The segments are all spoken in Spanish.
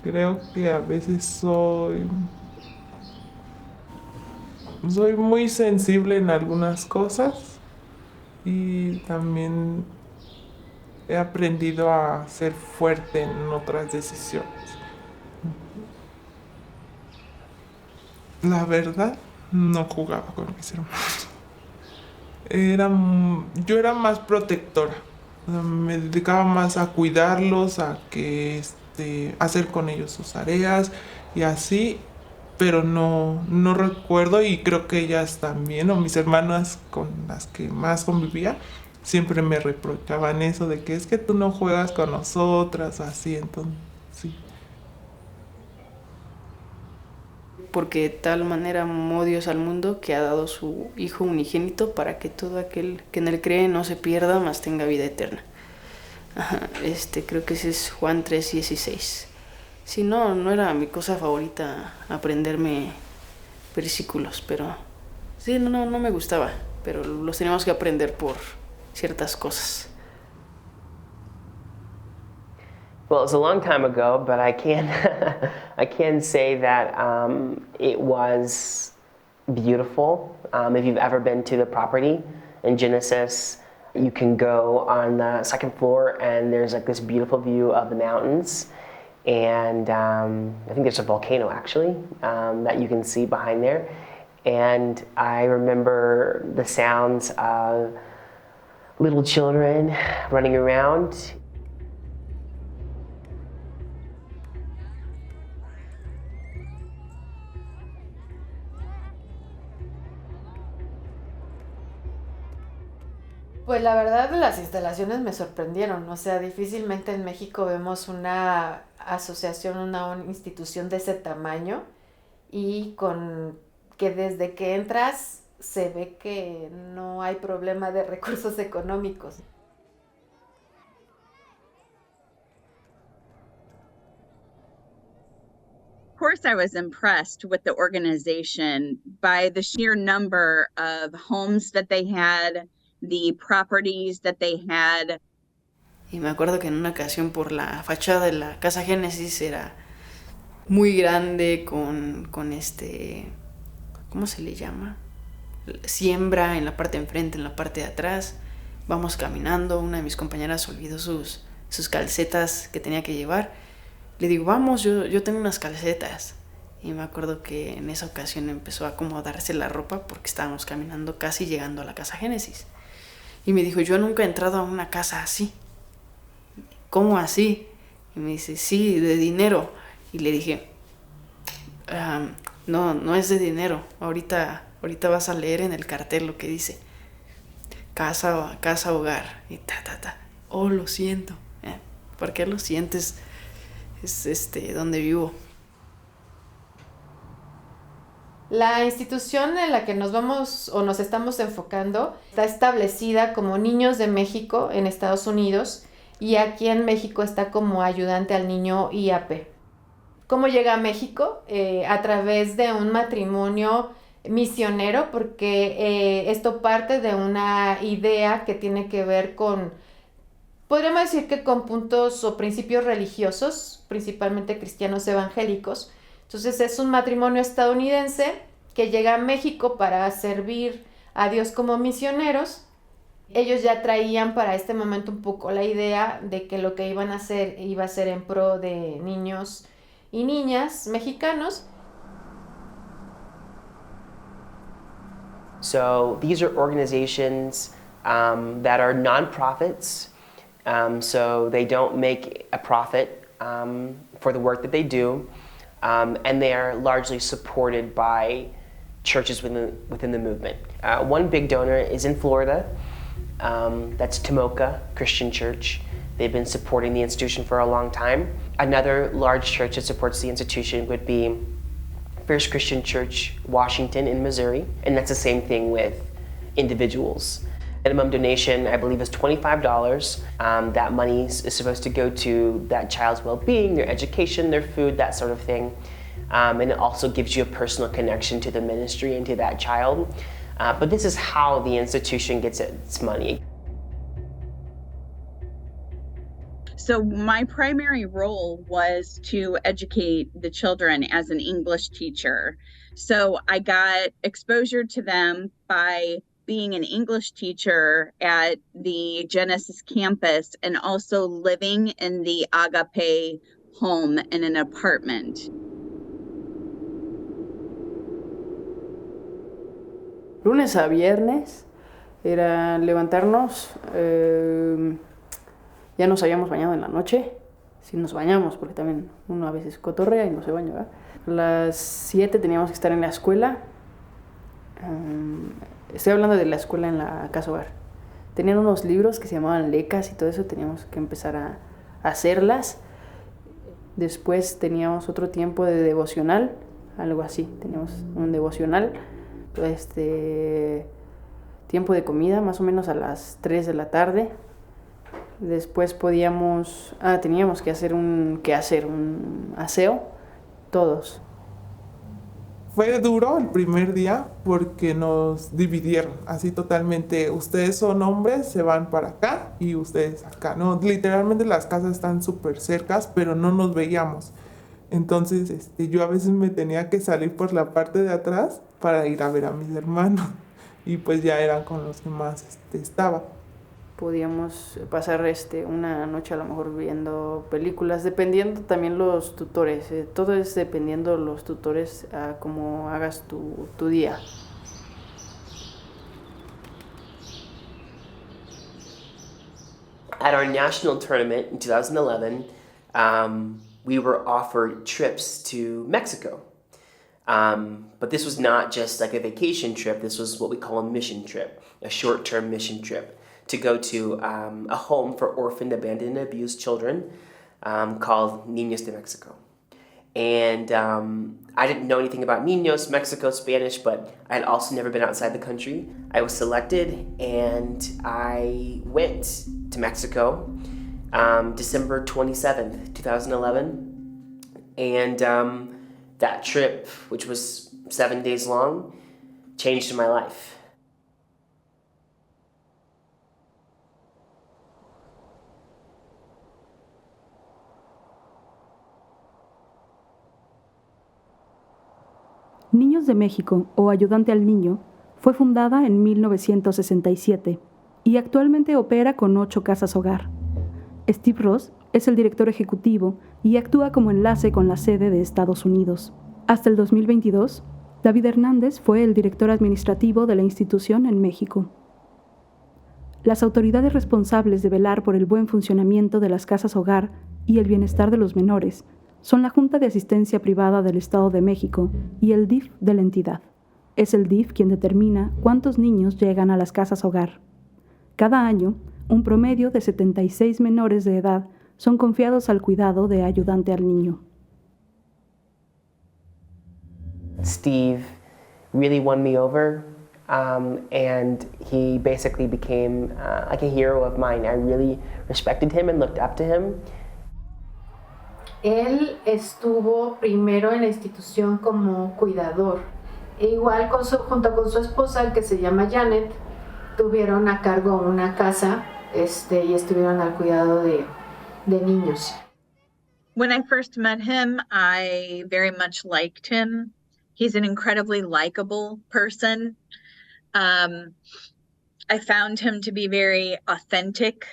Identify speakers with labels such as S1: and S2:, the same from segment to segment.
S1: Creo que a veces soy muy sensible en algunas cosas y también he aprendido a ser fuerte en otras decisiones. La verdad, no jugaba con mis hermanos. Yo era más protectora. O sea, me dedicaba más a cuidarlos, a que hacer con ellos sus tareas y así, pero no recuerdo y creo que ellas también, o mis hermanas con las que más convivía, siempre me reprochaban eso de que es que tú no juegas con nosotras, así, entonces, sí.
S2: Porque de tal manera amó Dios al mundo que ha dado su Hijo unigénito para que todo aquel que en él cree no se pierda, mas tenga vida eterna. Ajá, creo que ese es Juan 3:16. Sí, no, no era mi cosa favorita aprenderme versículos, pero sí, no me gustaba, pero los teníamos que aprender por ciertas cosas.
S3: Well, it was a long time ago, but I can I can say that it was beautiful. If you've ever been to the property in Genesis, you can go on the second floor, and there's like this beautiful view of the mountains. And I think there's a volcano actually that you can see behind there. And I remember the sounds of little children running around.
S4: Pues la verdad las instalaciones me sorprendieron, o sea, difícilmente en México vemos una asociación, una institución de ese tamaño y con que desde que entras se ve que no hay problema de recursos económicos.
S5: Of course, I was impressed with the organization by the sheer number of homes that they had, the properties that they had.
S2: Y me acuerdo que en una ocasión por la fachada de la Casa Génesis era muy grande con ¿cómo se le llama? Siembra en la parte de enfrente, en la parte de atrás. Vamos caminando, una de mis compañeras olvidó sus calcetas que tenía que llevar. Le digo, vamos, yo tengo unas calcetas. Y me acuerdo que en esa ocasión empezó a acomodarse la ropa porque estábamos caminando casi llegando a la Casa Génesis. Y me dijo, yo nunca he entrado a una casa así. ¿Cómo así? Y me dice, sí, de dinero. Y le dije, no es de dinero. Ahorita vas a leer en el cartel lo que dice. Casa, hogar. Y ta. Oh, lo siento. ¿Por qué lo sientes? Es donde vivo.
S4: La institución en la que nos vamos o nos estamos enfocando está establecida como Niños de México en Estados Unidos y aquí en México está como ayudante al niño IAP. ¿Cómo llega a México? A través de un matrimonio misionero, porque esto parte de una idea que tiene que ver con, podríamos decir que con puntos o principios religiosos, principalmente cristianos evangélicos. Entonces es un matrimonio estadounidense que llega a México para servir a Dios como misioneros. Ellos ya traían para este momento un poco la idea de que lo que iban a hacer iba a ser en pro de niños y niñas mexicanos.
S3: So these are organizations that are nonprofits, so they don't make a profit for the work that they do, and they are largely supported by churches within the movement. One big donor is in Florida. That's Tomoka Christian Church. They've been supporting the institution for a long time. Another large church that supports the institution would be First Christian Church, Washington in Missouri, and that's the same thing with individuals. Minimum donation, I believe, is $25. That money is supposed to go to that child's well-being, their education, their food, that sort of thing. And it also gives you a personal connection to the ministry and to that child. But this is how the institution gets its money.
S5: So my primary role was to educate the children as an English teacher. So I got exposure to them by being an English teacher at the Genesis campus and also living in the Agape home in an apartment.
S2: Lunes a viernes era levantarnos, ya nos habíamos bañado en la noche, si nos bañamos, porque también uno a veces cotorrea y no se baña, ¿verdad? A las 7 teníamos que estar en la escuela. Estoy hablando de la escuela en la casa hogar. Tenían unos libros que se llamaban lecas y todo eso, teníamos que empezar a hacerlas. Después teníamos otro tiempo de devocional, algo así, teníamos un devocional. Tiempo de comida, más o menos a las 3 de la tarde. Después teníamos que hacer un aseo, todos.
S1: Fue duro el primer día porque nos dividieron así totalmente. Ustedes son hombres, se van para acá y ustedes acá. No, literalmente las casas están súper cercas, pero no nos veíamos. Entonces yo a veces me tenía que salir por la parte de atrás para ir a ver a mis hermanos. Y pues ya eran con los que más estaba.
S2: Podíamos pasar una noche a lo mejor viendo películas, dependiendo también los tutores. Todo es dependiendo los tutores a cómo hagas tu día.
S3: At our national tournament in 2011, we were offered trips to Mexico. But this was not just like a vacation trip. This was what we call a mission trip, a short-term mission trip, to go to a home for orphaned, abandoned, and abused children called Niños de Mexico. And I didn't know anything about Niños, Mexico, Spanish, but I had also never been outside the country. I was selected and I went to Mexico December 27th, 2011. And that trip, which was 7 days long, changed my life.
S6: Niños de México o Ayudante al Niño fue fundada en 1967 y actualmente opera con 8 casas hogar. Steve Ross es el director ejecutivo y actúa como enlace con la sede de Estados Unidos. Hasta el 2022, David Hernández fue el director administrativo de la institución en México. Las autoridades responsables de velar por el buen funcionamiento de las casas hogar y el bienestar de los menores son la Junta de Asistencia Privada del Estado de México y el DIF de la entidad. Es el DIF quien determina cuántos niños llegan a las casas hogar. Cada año, un promedio de 76 menores de edad son confiados al cuidado de Ayudante al Niño.
S3: Steve really won me over, and he basically became like a hero of mine. I really respected him and looked up to him.
S4: Él estuvo primero en la institución como cuidador. E igual junto con su esposa, que se llama Janet, tuvieron a cargo una casa y estuvieron al cuidado de niños.
S5: When I first met him, I very much liked him. He's an incredibly likable person. I found him to be very authentic.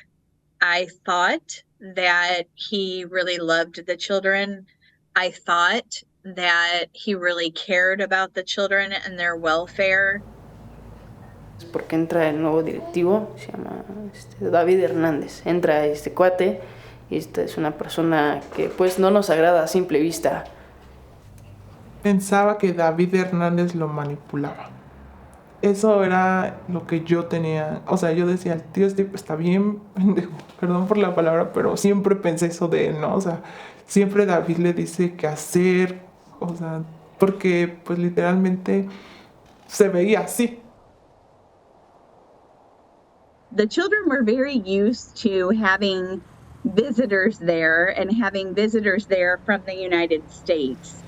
S5: I thought that he really loved the children. I thought that he really cared about the children and their welfare.
S2: Porque entra el nuevo directivo, se llama David Hernández. Entra este cuate y esta es una persona que pues no nos agrada a simple vista.
S1: Pensaba que David Hernández lo manipulaba. Eso era lo que yo tenía. O sea, yo decía, el tío Steve está bien pendejo. Perdón por la palabra, pero siempre pensé eso de él, ¿no? O sea, siempre David le dice qué hacer. O sea, porque pues literalmente se veía así.
S5: The children were very used to having visitors there and having visitors there from the United States.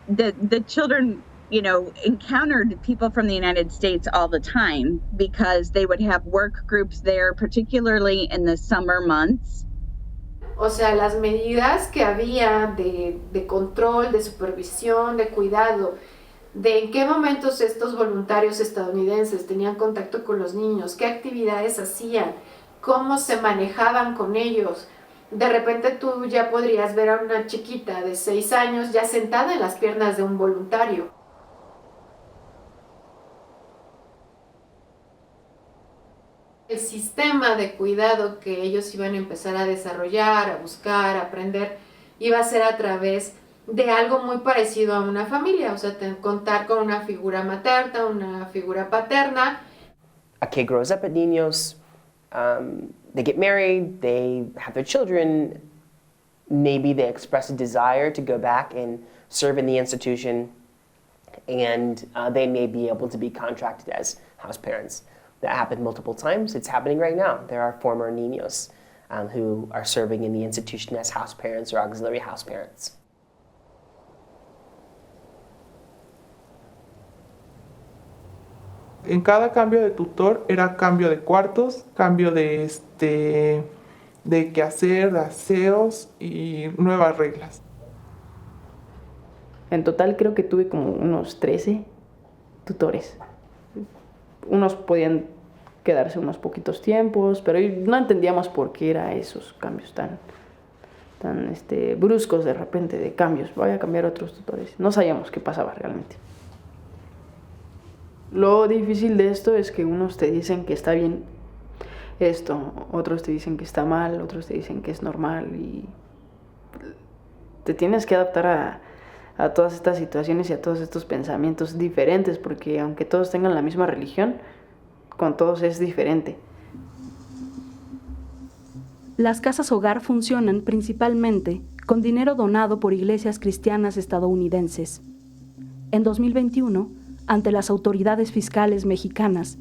S5: The children, encountered people from the United States all the time because they would have work groups there, particularly in the summer months.
S4: O sea, las medidas que había de control, de supervisión, de cuidado, de en qué momentos estos voluntarios estadounidenses tenían contacto con los niños, qué actividades hacían, cómo se manejaban con ellos. De repente tú ya podrías ver a una chiquita de 6 años ya sentada en las piernas de un voluntario. El sistema de cuidado que ellos iban a empezar a desarrollar, a buscar, a aprender, iba a ser a través de algo muy parecido a una familia, o sea, contar con una figura materna, una figura paterna.
S3: A kid grows up at Niños, they get married, they have their children, maybe they express a desire to go back and serve in the institution, and they may be able to be contracted as house parents. That happened multiple times. It's happening right now. There are former Niños who are serving in the institution as house parents or auxiliary house parents.
S1: En cada cambio de tutor era cambio de cuartos, cambio de quehacer, de aseos y nuevas reglas.
S7: En total creo que tuve como unos 13 tutores. Unos podían quedarse unos poquitos tiempos, pero no entendíamos por qué eran esos cambios tan bruscos de repente, de cambios. Voy a cambiar a otros tutores. No sabíamos qué pasaba realmente. Lo difícil de esto es que unos te dicen que está bien esto, otros te dicen que está mal, otros te dicen que es normal y te tienes que adaptar a todas estas situaciones y a todos estos pensamientos diferentes, porque aunque todos tengan la misma religión, con todos es diferente.
S6: Las casas hogar funcionan principalmente con dinero donado por iglesias cristianas estadounidenses. En 2021, ante las autoridades fiscales mexicanas,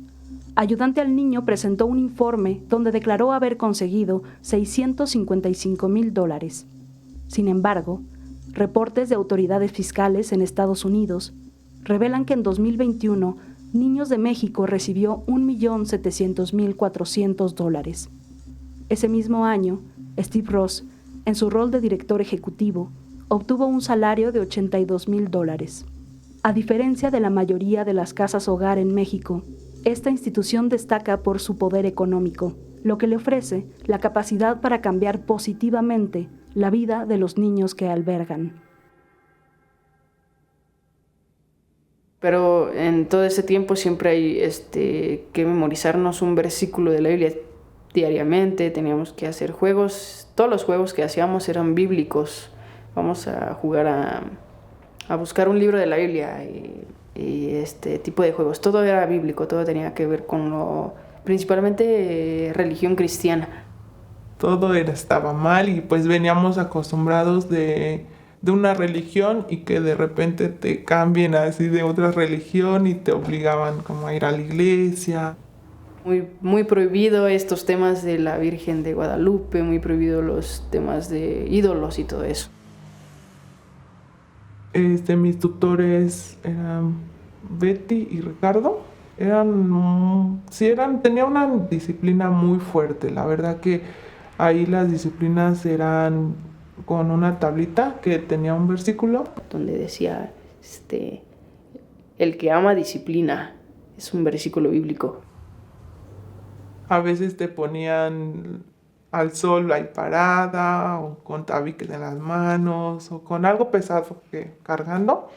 S6: Ayudante al Niño presentó un informe donde declaró haber conseguido $655,000. Sin embargo, reportes de autoridades fiscales en Estados Unidos revelan que en 2021 Niños de México recibió $1,700,400. Ese mismo año, Steve Ross, en su rol de director ejecutivo, obtuvo un salario de $82,000. A diferencia de la mayoría de las casas hogar en México, esta institución destaca por su poder económico, lo que le ofrece la capacidad para cambiar positivamente la vida de los niños que albergan.
S7: Pero en todo ese tiempo siempre hay que memorizarnos un versículo de la Biblia diariamente, teníamos que hacer juegos, todos los juegos que hacíamos eran bíblicos. Vamos a jugar a buscar un libro de la Biblia y este tipo de juegos. Todo era bíblico, todo tenía que ver con principalmente religión cristiana.
S1: Todo estaba mal y pues veníamos acostumbrados de una religión y que de repente te cambien así de otra religión y te obligaban como a ir a la iglesia.
S7: Muy, muy prohibido estos temas de la Virgen de Guadalupe, muy prohibido los temas de ídolos y todo eso.
S1: Mis tutores eran Betty y Ricardo. Tenían una disciplina muy fuerte. La verdad que ahí las disciplinas eran con una tablita que tenía un versículo.
S7: Donde decía, el que ama disciplina, es un versículo bíblico.
S1: A veces te ponían al sol ahí parada, o con tabiques en las manos, o con algo pesado cargando,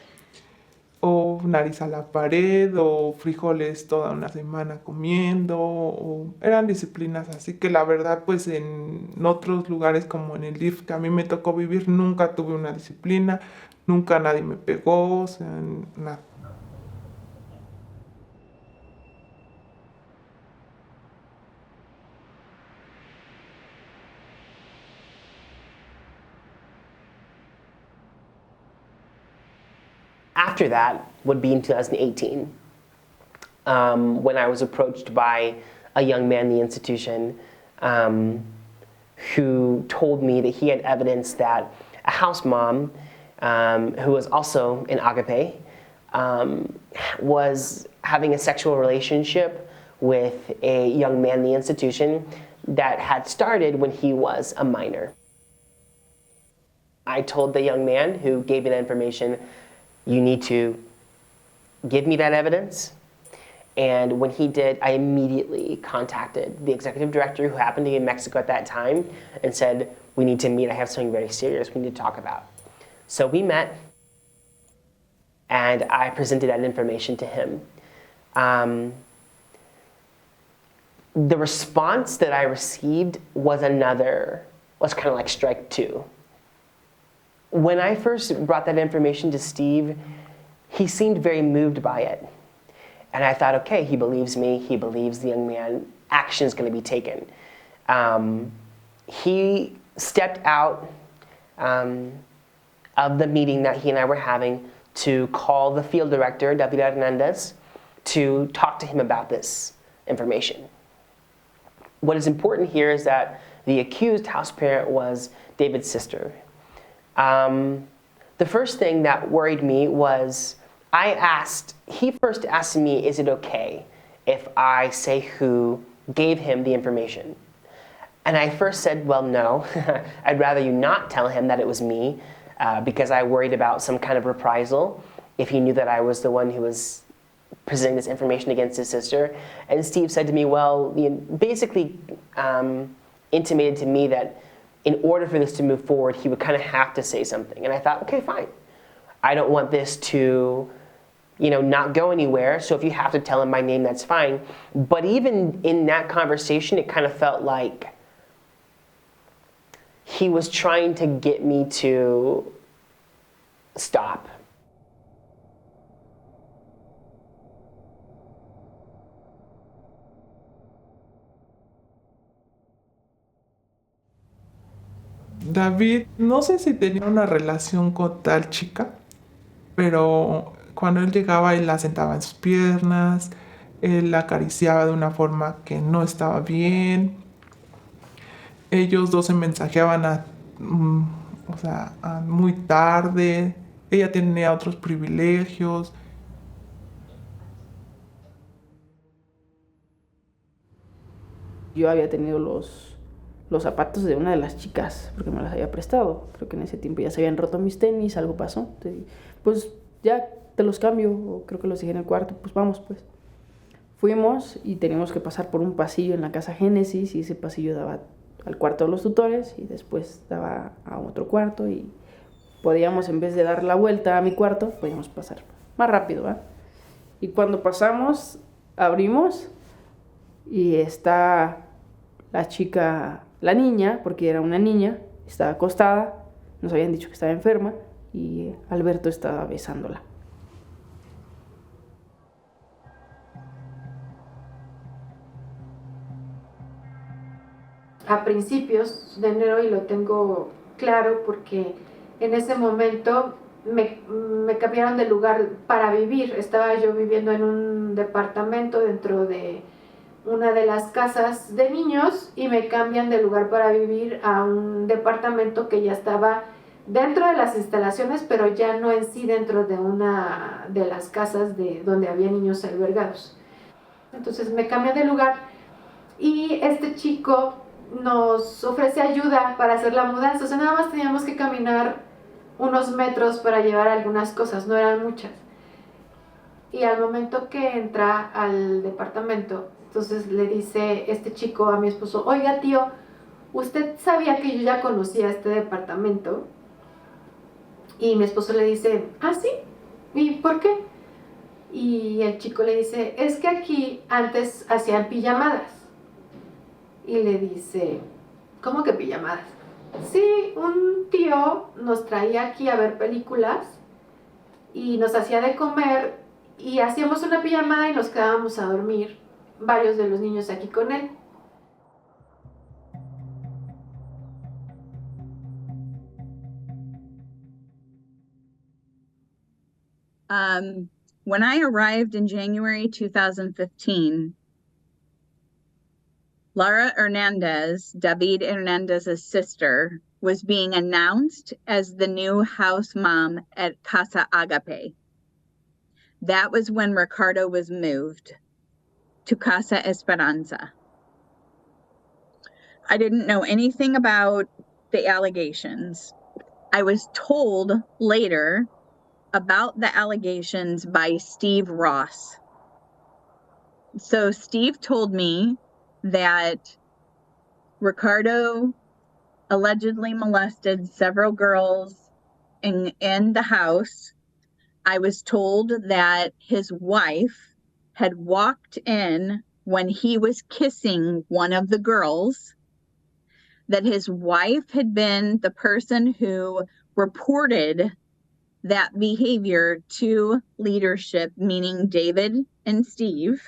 S1: o nariz a la pared, o frijoles toda una semana comiendo, eran disciplinas así que la verdad pues en otros lugares como en el DIF que a mí me tocó vivir nunca tuve una disciplina, nunca nadie me pegó, o sea, nada.
S3: After that would be in 2018, when I was approached by a young man in the institution who told me that he had evidence that a house mom who was also in Agape was having a sexual relationship with a young man in the institution that had started when he was a minor. I told the young man who gave me that information, you need to give me that evidence. And when he did, I immediately contacted the executive director who happened to be in Mexico at that time and said, we need to meet, I have something very serious we need to talk about. So we met, and I presented that information to him. The response that I received was kind of like strike two. When I first brought that information to Steve, he seemed very moved by it. And I thought, okay, he believes me, he believes the young man, action is going to be taken. He stepped out of the meeting that he and I were having to call the field director, David Hernandez, to talk to him about this information. What is important here is that the accused house parent was David's sister. The first thing that worried me was he first asked me, is it okay if I say who gave him the information? And I first said, well, no. I'd rather you not tell him that it was me because I worried about some kind of reprisal if he knew that I was the one who was presenting this information against his sister. And Steve said to me, well, basically intimated to me that in order for this to move forward, he would kind of have to say something. And I thought, okay, fine. I don't want this to not go anywhere, so if you have to tell him my name, that's fine. But even in that conversation, it kind of felt like he was trying to get me to stop.
S1: David, no sé si tenía una relación con tal chica, pero cuando él llegaba, él la sentaba en sus piernas, él la acariciaba de una forma que no estaba bien. Ellos dos se mensajeaban a muy tarde. Ella tenía otros privilegios.
S7: Yo había tenido los zapatos de una de las chicas, porque me las había prestado. Creo que en ese tiempo ya se habían roto mis tenis, algo pasó. Entonces, pues ya te los cambio, o creo que los dejé en el cuarto, pues vamos pues. Fuimos y teníamos que pasar por un pasillo en la casa Génesis, y ese pasillo daba al cuarto de los tutores y después daba a otro cuarto, y podíamos, en vez de dar la vuelta a mi cuarto, podíamos pasar más rápido, ¿eh? Y cuando pasamos, abrimos y está la chica, la niña, porque era una niña, estaba acostada, nos habían dicho que estaba enferma, y Alberto estaba besándola.
S4: A principios de enero, y lo tengo claro porque en ese momento me cambiaron de lugar para vivir. Estaba yo viviendo en un departamento dentro de una de las casas de niños y me cambian de lugar para vivir a un departamento que ya estaba dentro de las instalaciones, pero ya no en sí dentro de una de las casas donde había niños albergados. Entonces me cambian de lugar y este chico nos ofrece ayuda para hacer la mudanza. O sea, nada más teníamos que caminar unos metros para llevar algunas cosas, no eran muchas. Y al momento que entra al departamento, entonces le dice este chico a mi esposo, oiga tío, ¿usted sabía que yo ya conocía este departamento? Y mi esposo le dice, ¿ah, sí? ¿Y por qué? Y el chico le dice, es que aquí antes hacían pijamadas. Y le dice, ¿cómo que pijamadas? Sí, un tío nos traía aquí a ver películas y nos hacía de comer y hacíamos una pijamada y nos quedábamos a dormir, varios de los niños aquí con él.
S5: When I arrived in January 2015, Lara Hernandez, David Hernandez's sister, was being announced as the new house mom at Casa Agape. That was when Ricardo was moved to Casa Esperanza. I didn't know anything about the allegations. I was told later about the allegations by Steve Ross. So Steve told me that Ricardo allegedly molested several girls in the house. I was told that his wife had walked in when he was kissing one of the girls, that his wife had been the person who reported that behavior to leadership, meaning David and Steve,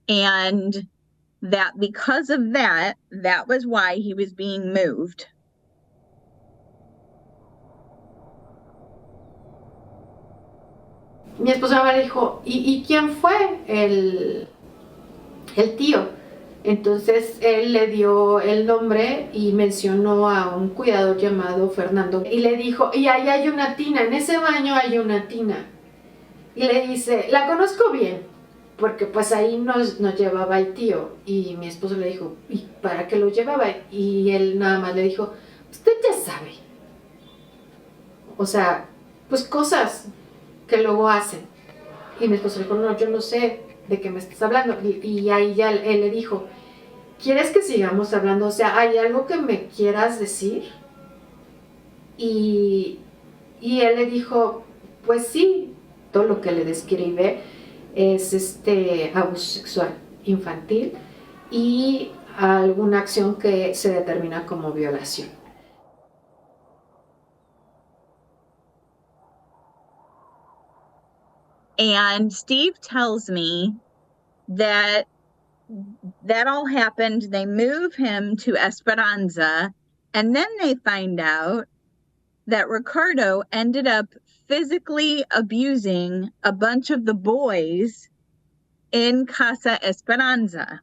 S5: and that because of that, that was why he was being moved.
S4: Mi esposa me dijo, ¿y quién fue el tío? Entonces él le dio el nombre y mencionó a un cuidador llamado Fernando. Y le dijo, y ahí hay una tina, en ese baño hay una tina. Y le dice, la conozco bien, porque pues ahí nos llevaba el tío. Y mi esposo le dijo, ¿y para qué lo llevaba? Y él nada más le dijo, usted ya sabe. O sea, pues cosas que luego hacen. Y mi esposo le dijo, no, yo no sé de qué me estás hablando. Y ahí ya él le dijo, ¿quieres que sigamos hablando? O sea, ¿hay algo que me quieras decir? Y él le dijo, pues sí, todo lo que le describe es abuso sexual infantil y alguna acción que se determina como violación.
S5: And Steve tells me that all happened. They move him to Esperanza, and then they find out that Ricardo ended up physically abusing a bunch of the boys in Casa Esperanza.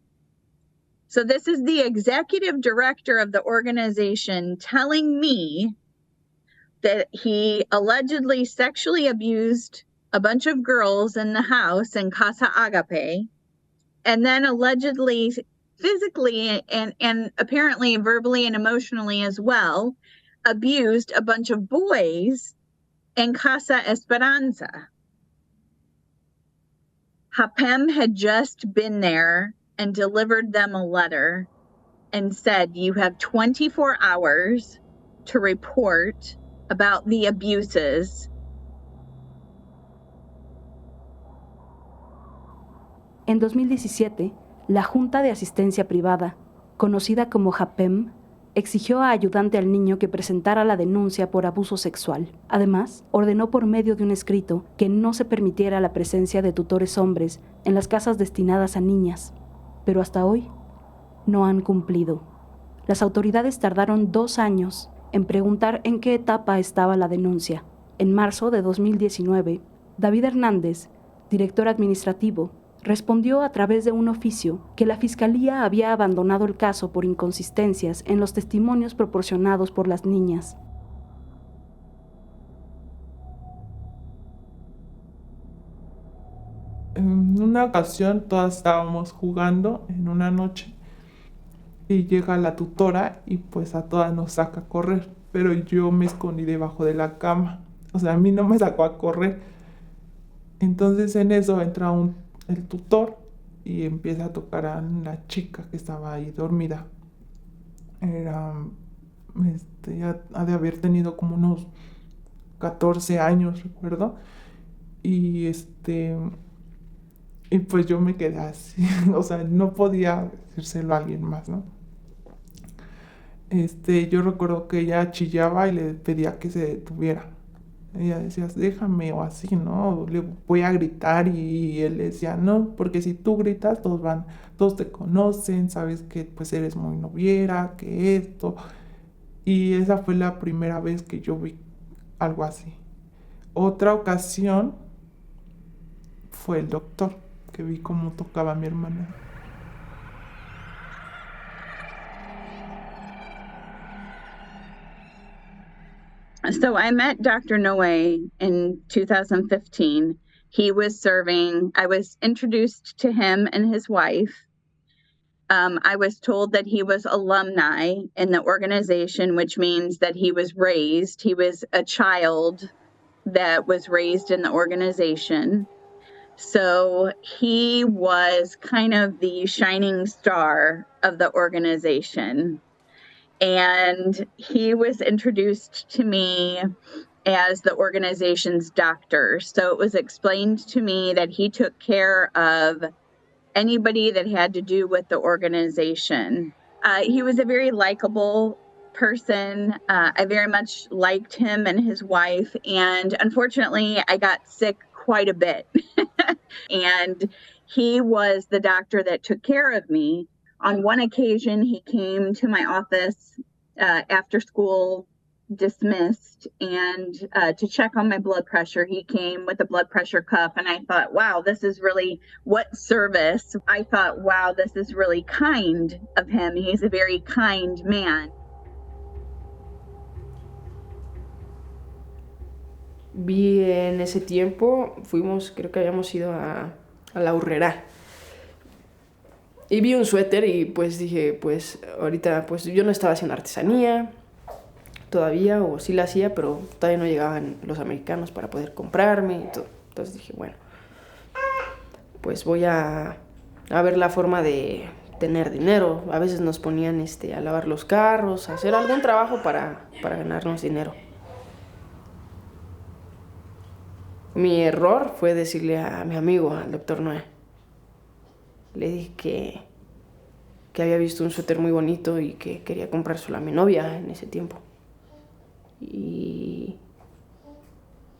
S5: So this is the executive director of the organization telling me that he allegedly sexually abused a bunch of girls in the house in Casa Agape, and then allegedly physically and apparently verbally and emotionally as well, abused a bunch of boys in Casa Esperanza. Hapem had just been there and delivered them a letter and said, you have 24 hours to report about the abuses.
S6: En 2017, la Junta de Asistencia Privada, conocida como JAPEM, exigió a Ayudante al Niño que presentara la denuncia por abuso sexual. Además, ordenó por medio de un escrito que no se permitiera la presencia de tutores hombres en las casas destinadas a niñas. Pero hasta hoy, no han cumplido. Las autoridades tardaron 2 años en preguntar en qué etapa estaba la denuncia. En marzo de 2019, David Hernández, director administrativo, respondió a través de un oficio que la Fiscalía había abandonado el caso por inconsistencias en los testimonios proporcionados por las niñas.
S1: En una ocasión todas estábamos jugando en una noche y llega la tutora y pues a todas nos saca a correr, pero yo me escondí debajo de la cama, o sea, a mí no me sacó a correr. Entonces en eso entra el tutor y empieza a tocar a la chica que estaba ahí dormida. Era, ya ha de haber tenido como unos 14 años, recuerdo. Y pues yo me quedé así, o sea, no podía decírselo a alguien más, ¿no? Yo recuerdo que ella chillaba y le pedía que se detuviera. Ella decía, déjame, o así, ¿no? Le voy a gritar, y él decía, no, porque si tú gritas, todos te conocen, sabes que pues eres muy noviera, que esto. Y esa fue la primera vez que yo vi algo así. Otra ocasión fue el doctor, que vi cómo tocaba a mi hermana.
S5: So I met Dr. Noe in 2015. He was serving, I was introduced to him and his wife. I was told that he was alumni in the organization, which means that he was a child that was raised in the organization. So he was kind of the shining star of the organization. And he was introduced to me as the organization's doctor. So it was explained to me that he took care of anybody that had to do with the organization. He was a very likable person. I very much liked him and his wife. And unfortunately, I got sick quite a bit. And he was the doctor that took care of me. On one occasion, he came to my office after school, dismissed, and to check on my blood pressure. He came with a blood pressure cuff, and I thought, wow, this is really what service. I thought, wow, this is really kind of him. He's a very kind man.
S7: Vi en ese tiempo, creo que habíamos ido a la Aurrera. Y vi un suéter y pues dije, pues ahorita pues yo no estaba haciendo artesanía todavía, o sí la hacía, pero todavía no llegaban los americanos para poder comprarme y todo. Entonces dije, bueno, pues voy a ver la forma de tener dinero. A veces nos ponían a lavar los carros, a hacer algún trabajo para ganarnos dinero. Mi error fue decirle a mi amigo, al doctor Noé. Le dije que había visto un suéter muy bonito y que quería comprárselo a mi novia en ese tiempo. Y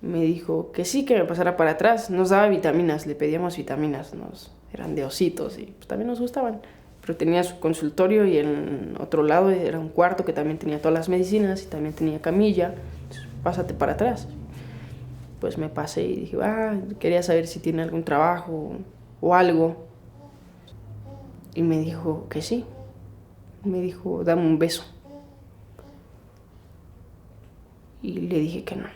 S7: me dijo que sí, que me pasara para atrás. Nos daba vitaminas, le pedíamos vitaminas, eran de ositos y pues también nos gustaban. Pero tenía su consultorio y en otro lado era un cuarto que también tenía todas las medicinas y también tenía camilla. Entonces, pásate para atrás. Pues me pasé y dije, quería saber si tiene algún trabajo o algo. Y me dijo que sí. Me dijo, dame un beso. Y le dije que no.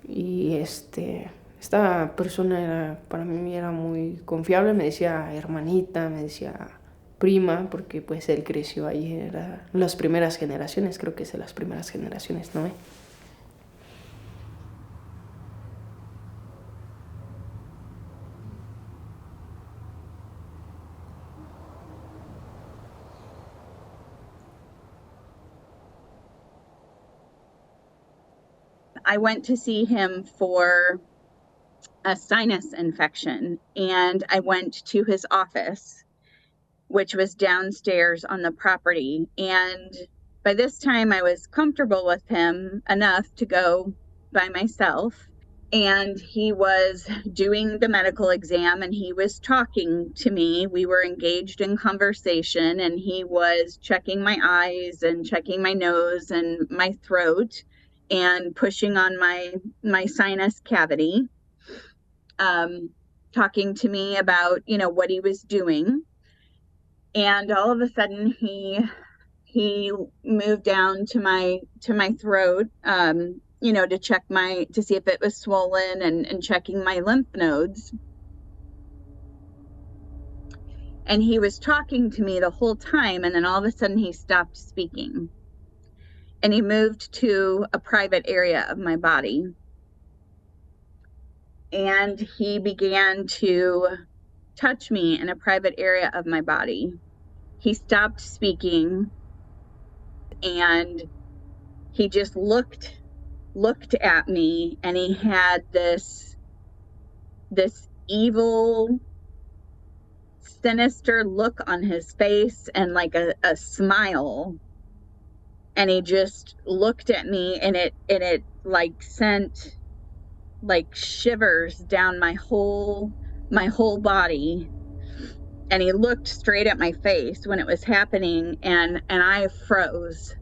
S7: Y esta persona para mí era muy confiable. Me decía hermanita, me decía prima, porque pues él creció ahí. Era las primeras generaciones, creo que es de las primeras generaciones, ¿no?
S5: I went to see him for a sinus infection, and I went to his office, which was downstairs on the property. And by this time, I was comfortable with him enough to go by myself. And he was doing the medical exam, and he was talking to me. We were engaged in conversation, and he was checking my eyes and checking my nose and my throat and pushing on my sinus cavity, talking to me about, what he was doing. And all of a sudden he moved down to my throat, to check to see if it was swollen and checking my lymph nodes. And he was talking to me the whole time, and then all of a sudden he stopped speaking. And he moved to a private area of my body. And he began to touch me in a private area of my body. He stopped speaking, and he just looked at me, and he had this evil, sinister look on his face and like a smile. And he just looked at me, and it like sent like shivers down my whole body. And he looked straight at my face when it was happening, and I froze.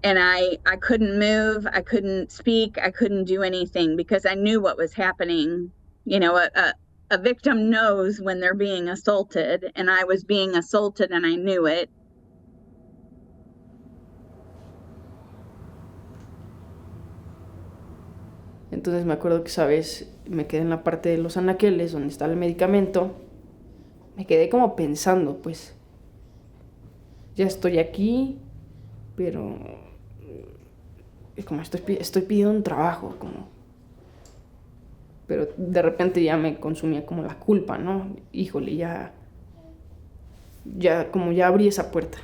S5: And I couldn't move, I couldn't speak, I couldn't do anything because I knew what was happening. A victim knows when they're being assaulted, and I was being assaulted and I knew it.
S7: Entonces me acuerdo que esa vez me quedé en la parte de los anaqueles donde está el medicamento me quedé como pensando, pues, ya estoy aquí, pero es como estoy pidiendo un trabajo, como... Pero de repente ya me consumía como la culpa, ¿no? Híjole, ya abrí esa puerta.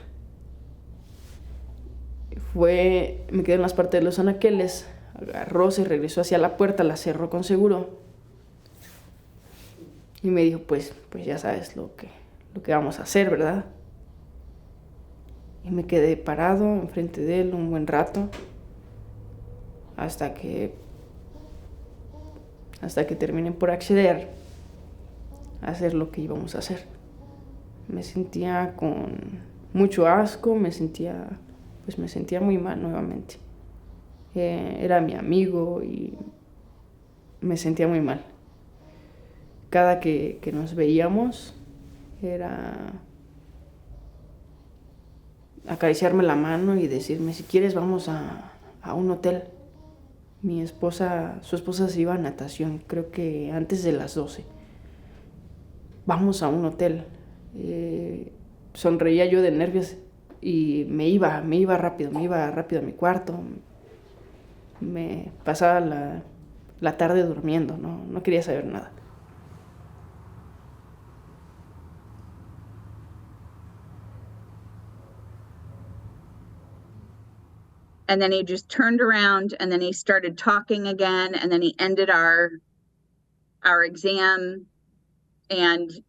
S7: Me quedé en las partes de los anaqueles, agarró, se regresó hacia la puerta, la cerró con seguro y me dijo, pues ya sabes lo que vamos a hacer, ¿verdad? Y me quedé parado enfrente de él un buen rato hasta que terminé por acceder a hacer lo que íbamos a hacer. Me sentía con mucho asco, me sentía muy mal nuevamente. Era mi amigo y me sentía muy mal. Cada que nos veíamos era acariciarme la mano y decirme, si quieres vamos a un hotel. Su esposa se iba a natación, creo que antes de las 12. Vamos a un hotel. Sonreía yo de nervios y me iba rápido a mi cuarto. Me pasaba la tarde durmiendo, no quería saber nada.
S5: And then he just turned around and then he started talking again, and then he ended our exam and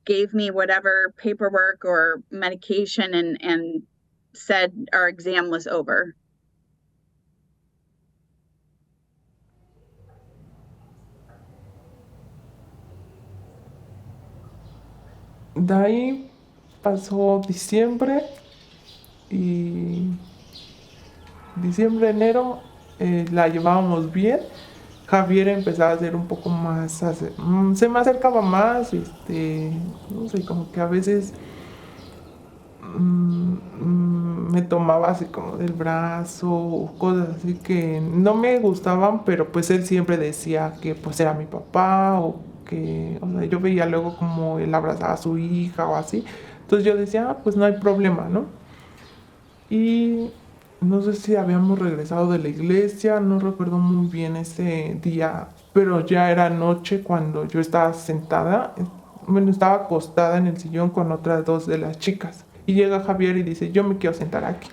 S5: gave me whatever paperwork or medication and said our exam was over.
S1: De ahí pasó diciembre y enero la llevábamos bien. Javier empezaba a ser un poco más, se me acercaba más, no sé, como que a veces me tomaba así como del brazo o cosas así que no me gustaban, pero pues él siempre decía que pues era mi papá o que, o sea, yo veía luego como él abrazaba a su hija o así, entonces yo decía, pues no hay problema, ¿no? Y no sé si habíamos regresado de la iglesia, no recuerdo muy bien ese día, pero ya era noche cuando yo estaba sentada, estaba acostada en el sillón con otras dos de las chicas. Y llega Javier y dice, yo me quiero sentar aquí.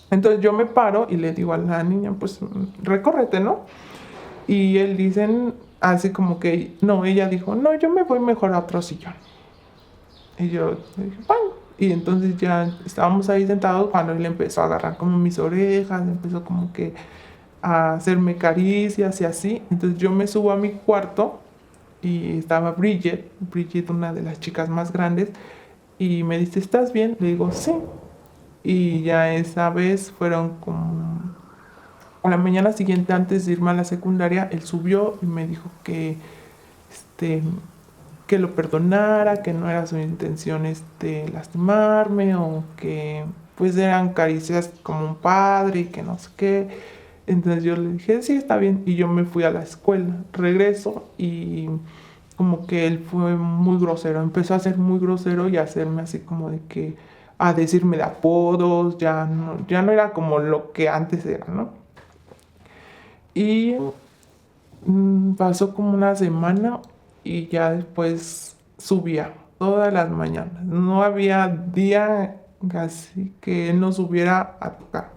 S1: Entonces yo me paro y le digo a la niña, pues recórrete, ¿no? Y él dice, así como que, no, ella dijo, no, yo me voy mejor a otro sillón. Y yo dije, bueno. Y entonces ya estábamos ahí sentados cuando él empezó a agarrar como mis orejas, empezó como que a hacerme caricias y así. Entonces yo me subo a mi cuarto y estaba Bridget, una de las chicas más grandes, y me dice, ¿estás bien? Le digo, sí. Y ya esa vez fueron como... A la mañana siguiente, antes de irme a la secundaria, él subió y me dijo que lo perdonara, que no era su intención lastimarme o que pues eran caricias como un padre y que no sé qué. Entonces yo le dije, sí, está bien, y yo me fui a la escuela. Regreso y como que él fue muy grosero, empezó a ser muy grosero y a hacerme así como de que, a decirme de apodos, ya no era como lo que antes era, ¿no? Y pasó como una semana y ya después subía todas las mañanas. No había día así que él no subiera a tocar.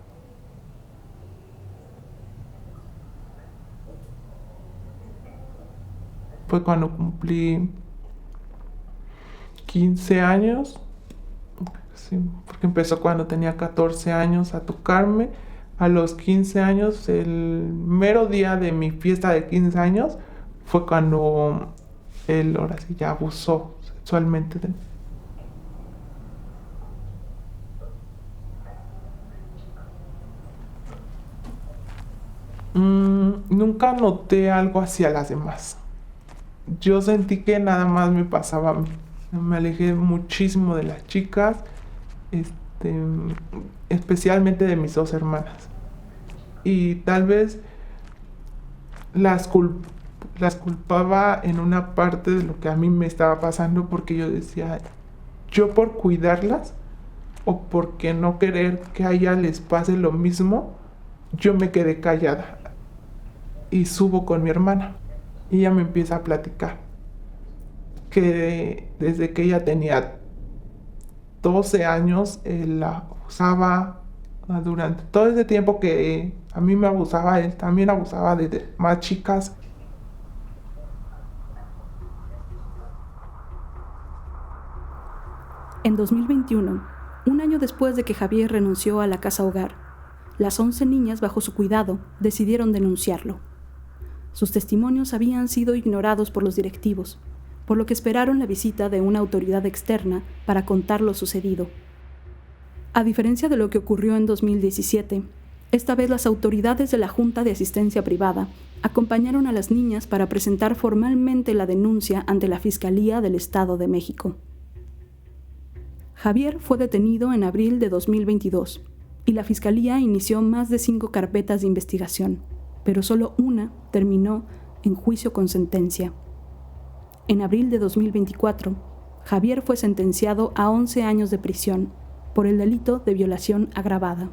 S1: Fue cuando cumplí 15 años, sí, porque empezó cuando tenía 14 años a tocarme. A los 15 años, el mero día de mi fiesta de 15 años, fue cuando él ahora sí ya abusó sexualmente de mí. Nunca noté algo hacia las demás. Yo sentí que nada más me pasaba a mí. Me alejé muchísimo de las chicas, especialmente de mis 2 hermanas. Y tal vez las las culpaba en una parte de lo que a mí me estaba pasando, porque yo decía, yo por cuidarlas o porque no querer que a ella les pase lo mismo, yo me quedé callada y subo con mi hermana y ella me empieza a platicar que desde que ella tenía 12 años él la abusaba. Durante todo ese tiempo que a mí me abusaba, él también abusaba de más chicas.
S6: En 2021, un año después de que Javier renunció a la casa hogar, las 11 niñas bajo su cuidado decidieron denunciarlo. Sus testimonios habían sido ignorados por los directivos, por lo que esperaron la visita de una autoridad externa para contar lo sucedido. A diferencia de lo que ocurrió en 2017, esta vez las autoridades de la Junta de Asistencia Privada acompañaron a las niñas para presentar formalmente la denuncia ante la Fiscalía del Estado de México. Javier fue detenido en abril de 2022 y la Fiscalía inició más de 5 carpetas de investigación, pero solo una terminó en juicio con sentencia. En abril de 2024, Javier fue sentenciado a 11 años de prisión por el delito de violación agravada.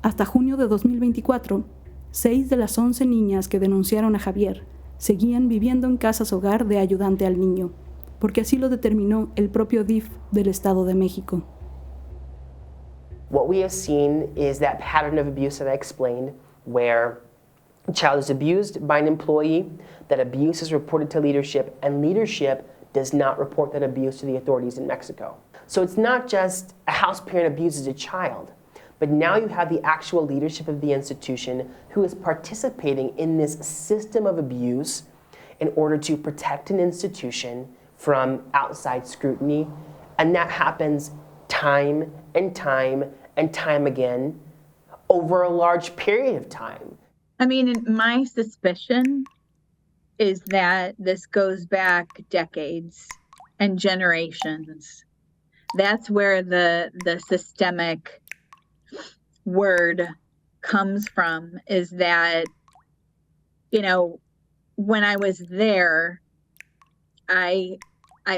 S6: Hasta junio de 2024, 6 de las 11 niñas que denunciaron a Javier seguían viviendo en casas hogar de ayudante al niño, porque así lo determinó el propio DIF del Estado de México.
S3: What we have seen is that pattern of abuse that I explained, where a child is abused by an employee, that abuse is reported to leadership, and leadership does not report that abuse to the authorities in Mexico. So it's not just a house parent abuses a child, but now you have the actual leadership of the institution who is participating in this system of abuse in order to protect an institution from outside scrutiny, and that happens time and time and time again over a large period of time.
S5: I mean, my suspicion is that this goes back decades and generations. That's where the systemic word comes from, is that, you know, when I was there, I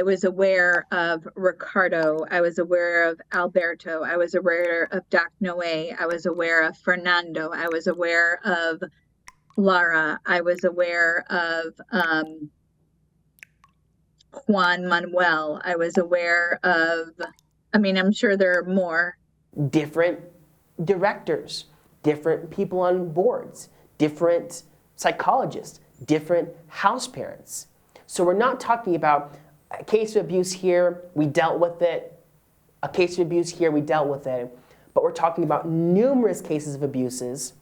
S5: was aware of Ricardo, I was aware of Alberto, I was aware of Doc Noé, I was aware of Fernando, I was aware of Lara, I was aware of Juan Manuel, I was aware of, I mean, I'm sure there are more.
S3: Different directors, different people on boards, different psychologists, different house parents. So we're not talking about a case of abuse here, we dealt with it, a case of abuse here, we dealt with it, but we're talking about numerous cases of abuses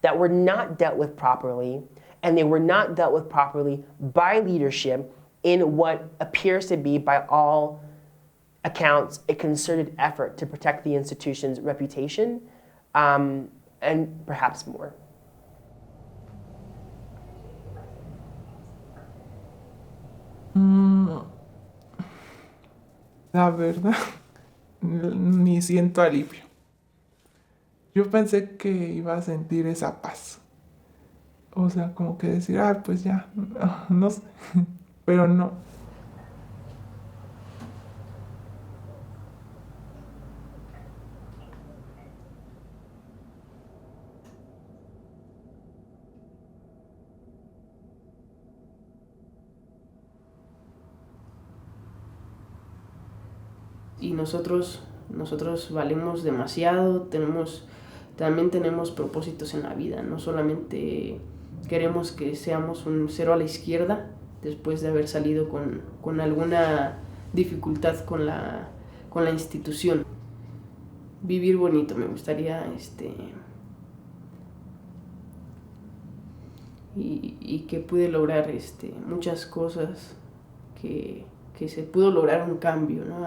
S3: that were not dealt with properly, and they were not dealt with properly by leadership in what appears to be, by all accounts, a concerted effort to protect the institution's reputation, and perhaps more.
S1: La verdad, ni siento alivio. Yo pensé que iba a sentir esa paz. O sea, como que decir, pues ya, no sé, pero no.
S7: Y nosotros valemos demasiado, también tenemos propósitos en la vida, no solamente queremos que seamos un cero a la izquierda después de haber salido con alguna dificultad con la institución. Vivir bonito, me gustaría y que pude lograr muchas cosas, que se pudo lograr un cambio, ¿no?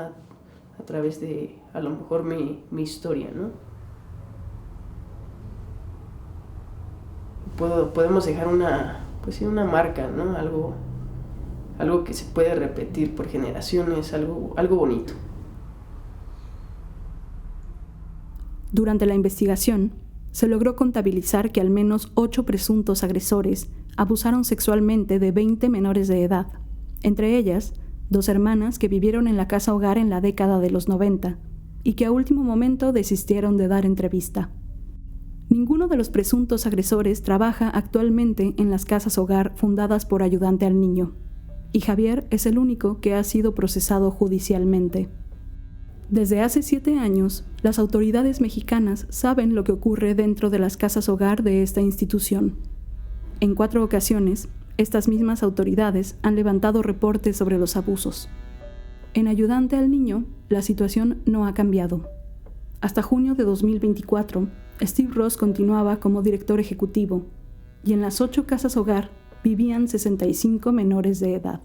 S7: A través de, a lo mejor, mi historia, ¿no? Podemos dejar una marca, ¿no? Algo que se puede repetir por generaciones, algo bonito.
S6: Durante la investigación, se logró contabilizar que al menos 8 presuntos agresores abusaron sexualmente de 20 menores de edad, entre ellas 2 hermanas que vivieron en la casa hogar en la década de los 90 y que a último momento desistieron de dar entrevista. Ninguno de los presuntos agresores trabaja actualmente en las casas hogar fundadas por Ayudante al Niño, y Javier es el único que ha sido procesado judicialmente. Desde hace 7 años, las autoridades mexicanas saben lo que ocurre dentro de las casas hogar de esta institución. En 4 ocasiones, estas mismas autoridades han levantado reportes sobre los abusos. En Ayudante al Niño, la situación no ha cambiado. Hasta junio de 2024, Steve Ross continuaba como director ejecutivo, y en las 8 casas hogar vivían 65 menores de edad.